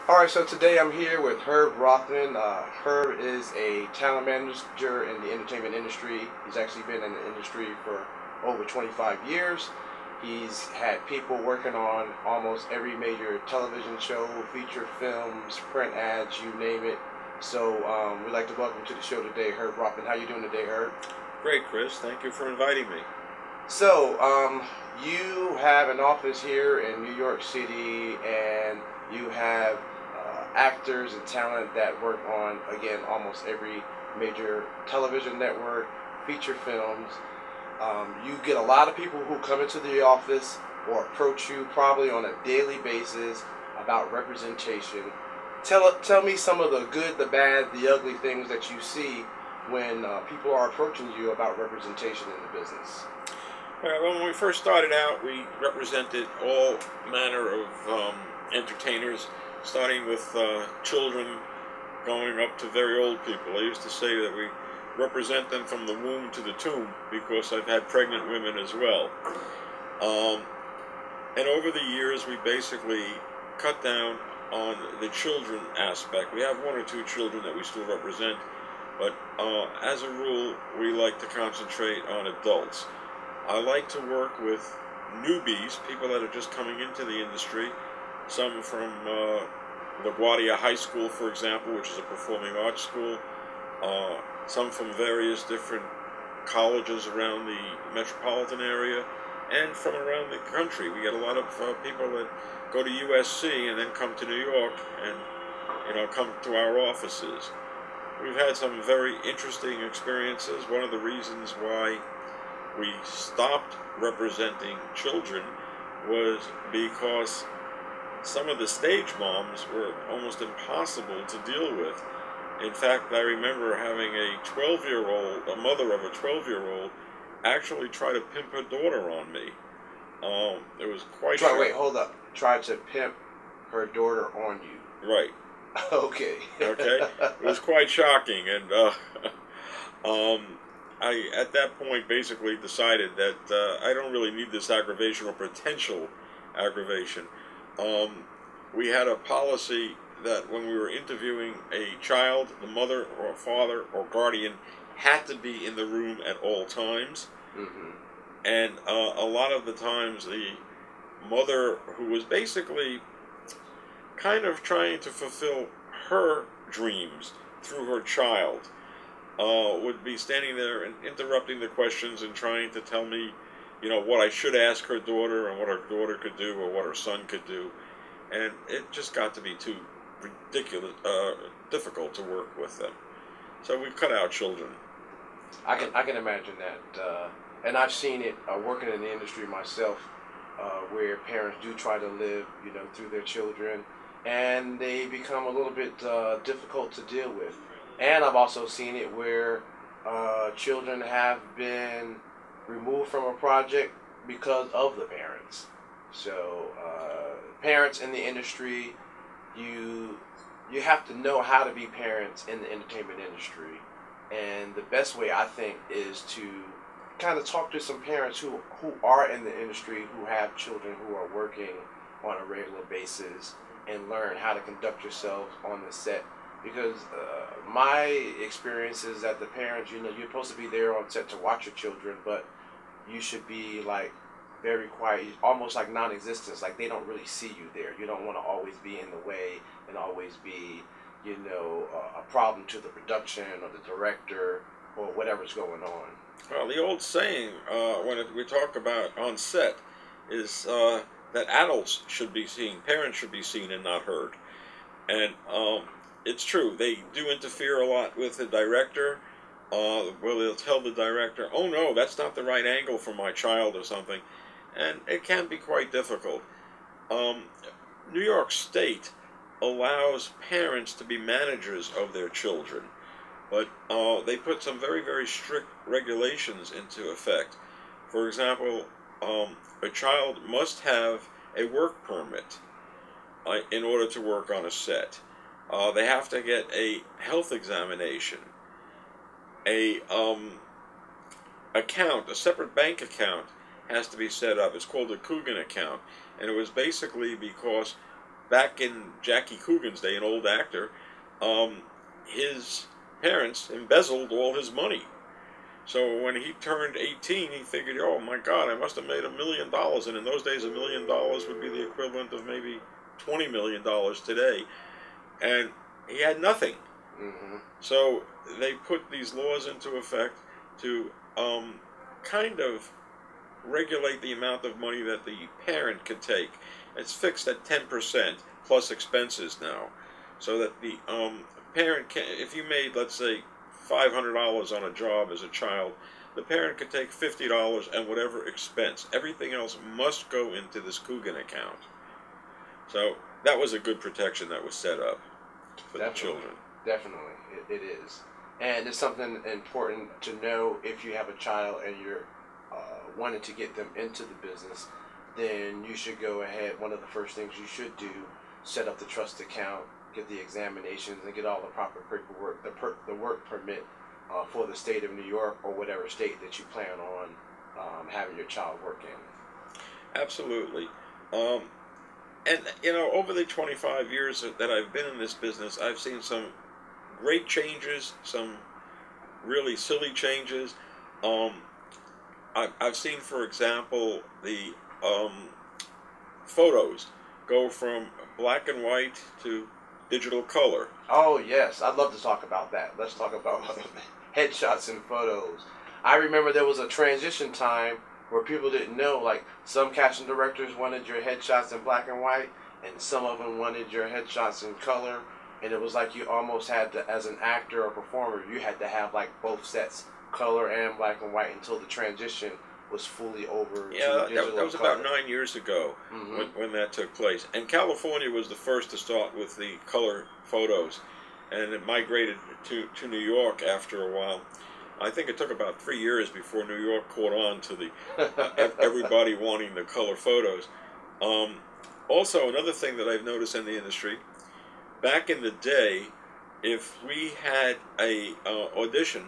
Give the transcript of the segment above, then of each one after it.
All right, so today I'm here with Herb Rothman. Herb is a talent manager in the entertainment industry. He's actually been in the industry for over 25 years. He's had people working on almost every major television show, feature films, print ads, you name it. So we'd like to welcome to the show today, Herb Rothman. How you doing today, Herb? Great, Chris. Thank you for inviting me. So you have an office here in New York City, and you have actors and talent that work on, again, almost every major television network, feature films. You get a lot of people who come into the office or approach you probably on a daily basis about representation. Tell me some of the good, the bad, the ugly things that you see when people are approaching you about representation in the business. Well, when we first started out, we represented all manner of entertainers, starting with children going up to very old people. I used to say that we represent them from the womb to the tomb because I've had pregnant women as well. Um, and over the years, we basically cut down on the children aspect. We have one or two children that we still represent, but as a rule, we like to concentrate on adults. I like to work with newbies, people that are just coming into the industry, some from LaGuardia High School, for example, which is a performing arts school, some from various different colleges around the metropolitan area, and from around the country. We get a lot of people that go to USC and then come to New York and come to our offices. We've had some very interesting experiences. One of the reasons why we stopped representing children was because some of the stage moms were almost impossible to deal with. In fact, I remember having a mother of a 12-year-old, actually try to pimp her daughter on me. It was quite Wait, hold up. Try to pimp her daughter on you. Right. Okay. Okay. It was quite shocking, and I, at that point, basically decided that I don't really need this aggravation or potential aggravation. We had a policy that when we were interviewing a child, the mother or father or guardian had to be in the room at all times. Mm-hmm. And a lot of the times, the mother, who was basically kind of trying to fulfill her dreams through her child, would be standing there and interrupting the questions and trying to tell me, what I should ask her daughter and what her daughter could do or what her son could do. And it just got to be too ridiculous, difficult to work with them. So we cut out children. I can imagine that, and I've seen it working in the industry myself, where parents do try to live, through their children, and they become a little bit difficult to deal with. And I've also seen it where children have been removed from a project because of the parents. So parents in the industry, you have to know how to be parents in the entertainment industry. And the best way, I think, is to kind of talk to some parents who are in the industry, who have children who are working on a regular basis, and learn how to conduct yourself on the set. Because my experience is that the parents, you're supposed to be there on set to watch your children, but you should be like very quiet, almost like non-existence. Like they don't really see you there. You don't want to always be in the way and always be, a problem to the production or the director or whatever's going on. Well, the old saying we talk about on set is that adults should be seen, parents should be seen and not heard. And it's true, they do interfere a lot with the director. Well, they'll tell the director, oh no, that's not the right angle for my child or something. And it can be quite difficult. New York State allows parents to be managers of their children, but they put some very, very strict regulations into effect. For example, a child must have a work permit in order to work on a set. They have to get a health examination, a separate bank account has to be set up. It's called a Coogan account, and it was basically because back in Jackie Coogan's day, an old actor, his parents embezzled all his money. So when he turned 18, he figured, oh my God, I must have made $1 million. And in those days, $1 million would be the equivalent of maybe $20 million today. And he had nothing. Mm-hmm. So they put these laws into effect to kind of regulate the amount of money that the parent could take. It's fixed at 10% plus expenses now. So that the parent can, if you made, let's say, $500 on a job as a child, the parent could take $50 and whatever expense. Everything else must go into this Coogan account. So that was a good protection that was set up for the children. Definitely, it is. And it's something important to know if you have a child and you're wanting to get them into the business, then you should go ahead. One of the first things you should do, set up the trust account, get the examinations, and get all the proper paperwork, the work permit for the state of New York or whatever state that you plan on having your child work in. Absolutely. And, you know, over the 25 years that I've been in this business, I've seen some great changes, some really silly changes. I've seen, for example, the photos go from black and white to digital color. Oh, yes. I'd love to talk about that. Let's talk about headshots and photos. I remember there was a transition time where people didn't know, like some casting directors wanted your headshots in black and white, and some of them wanted your headshots in color, and it was like you almost had to, as an actor or performer, you had to have like both sets, color and black and white, until the transition was fully over to digital that was color. about 9 years ago when that took place. And California was the first to start with the color photos, and it migrated to New York after a while. I think it took about 3 years before New York caught on to the everybody wanting the color photos. Also, another thing that I've noticed in the industry, back in the day, if we had a audition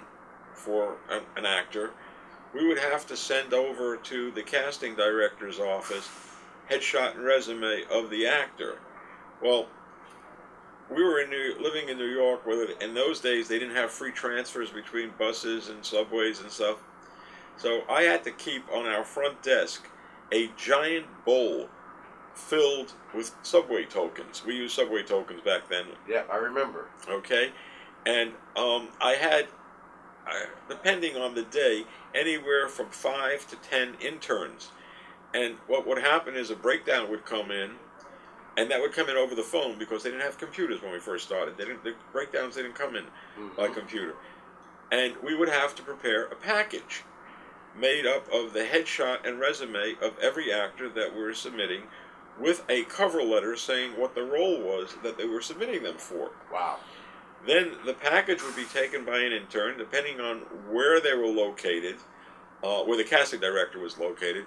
for an actor, we would have to send over to the casting director's office headshot and resume of the actor. Well, we were living in New York, where in those days they didn't have free transfers between buses and subways and stuff. So I had to keep on our front desk a giant bowl filled with subway tokens. We used subway tokens back then. Yeah, I remember. Okay, and I had, depending on the day, anywhere from 5 to 10 interns. And what would happen is a breakdown would come in, and that would come in over the phone because they didn't have computers when we first started. The breakdowns didn't come in by computer. And we would have to prepare a package made up of the headshot and resume of every actor that we were submitting, with a cover letter saying what the role was that they were submitting them for. Wow. Then the package would be taken by an intern, depending on where they were located, where the casting director was located.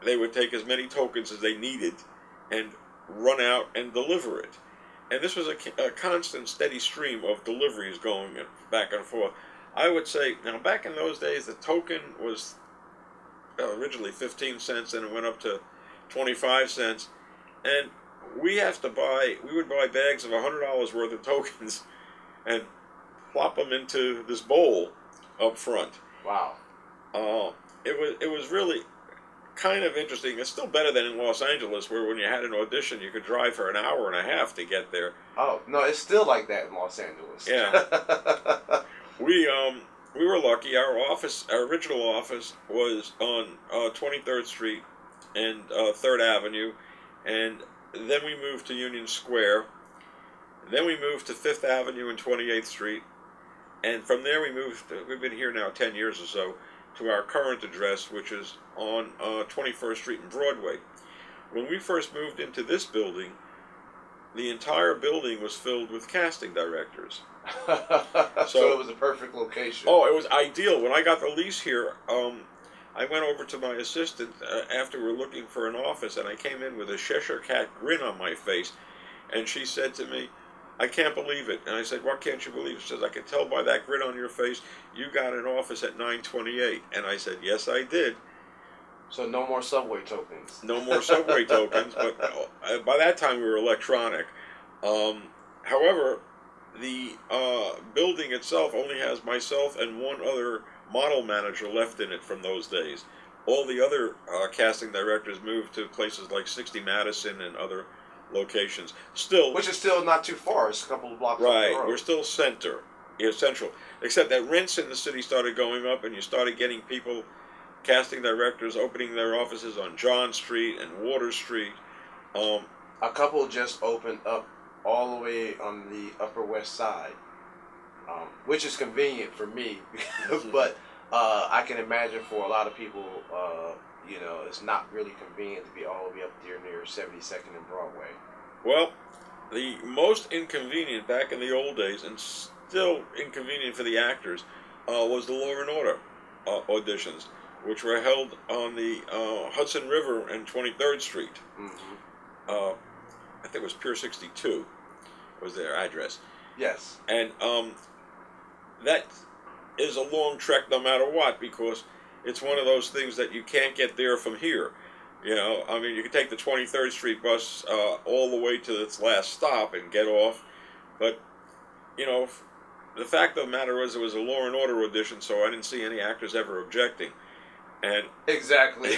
They would take as many tokens as they needed and run out and deliver it. And this was a constant, steady stream of deliveries going back and forth. I would say, now back in those days, the token was originally 15 cents, and it went up to 25 cents. And we would buy bags of $100 worth of tokens and plop them into this bowl up front. Wow. It was really kind of interesting. It's still better than in Los Angeles, where when you had an audition, you could drive for an hour and a half to get there. Oh, no, it's still like that in Los Angeles. Yeah. We were lucky. Our original office was on 23rd Street and 3rd Avenue, and then we moved to Union Square. Then we moved to 5th Avenue and 28th Street, and from there we've been here now 10 years or so, to our current address, which is on 21st Street and Broadway. When we first moved into this building, the entire building was filled with casting directors. So it was a perfect location. Oh, it was ideal. When I got the lease here, I went over to my assistant after we were looking for an office, and I came in with a Cheshire Cat grin on my face, and she said to me, "I can't believe it." And I said, "What can't you believe?" She says, "I can tell by that grin on your face, you got an office at 928. And I said, "Yes, I did." So no more subway tokens. No more subway tokens, but by that time we were electronic. Um, However, the building itself only has myself and one other model manager left in it from those days. All the other casting directors moved to places like 60 Madison and other locations. Still, Which is still not too far. It's a couple of blocks up right, the road. we're still central. Except that rents in the city started going up, and you started getting people, casting directors, opening their offices on John Street and Water Street. Um, A couple just opened up all the way on the Upper West Side, which is convenient for me, but I can imagine for a lot of people, it's not really convenient to be all the way up there near 72nd and Broadway. well, the most inconvenient back in the old days, and still inconvenient for the actors, was the Law and Order auditions, which were held on the Hudson River and 23rd Street. Mm-hmm. I think it was Pier 62 was their address. Yes. And that is a long trek no matter what, because it's one of those things that you can't get there from here. I mean, you can take the 23rd Street bus all the way to its last stop and get off, but, the fact of the matter is it was a Law and Order audition, so I didn't see any actors ever objecting. And Exactly.